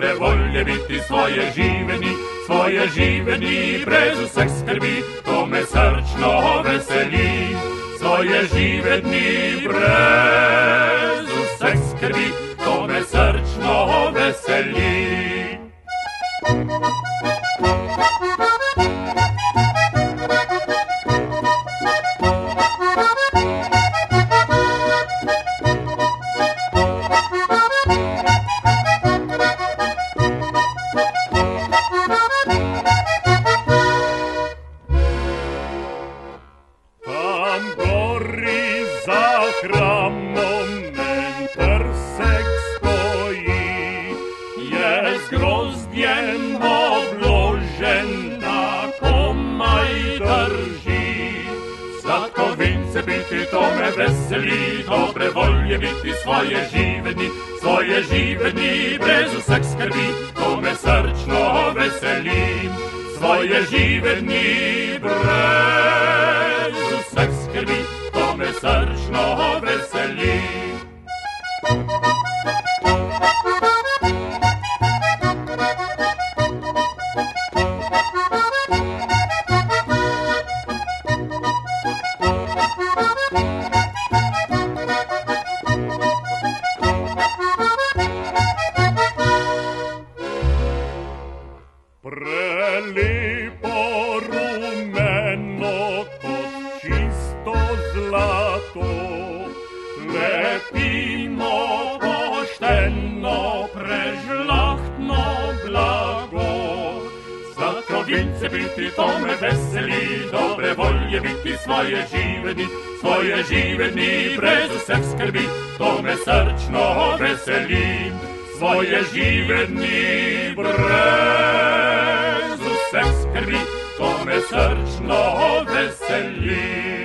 dobre volje biti svoje živeni, brez vseh skrbi, to me srčno veseli. Svoje živeni, brez vseh skrbi, to me srčno veseli. Hramom en trsek stoji, je z grozdjem obložen, na komaj drži. Slatko vince biti, to me veseli, dobre volje biti, svoje živeni, brez vseh skrbi, to me srčno veseli. Svoje živeni, brez vseh skrbi, to me srčno veseli. Prelipo rumeno kot čisto zlato, lepimo pošteno, prežlahtno blago. Sladko vince biti, to me veseli, dobre volje biti, svoje živeni, brez vseh skrbi, to me srčno veseli. Svoje živeni, brez vseh skrbi, to me srčno veseli.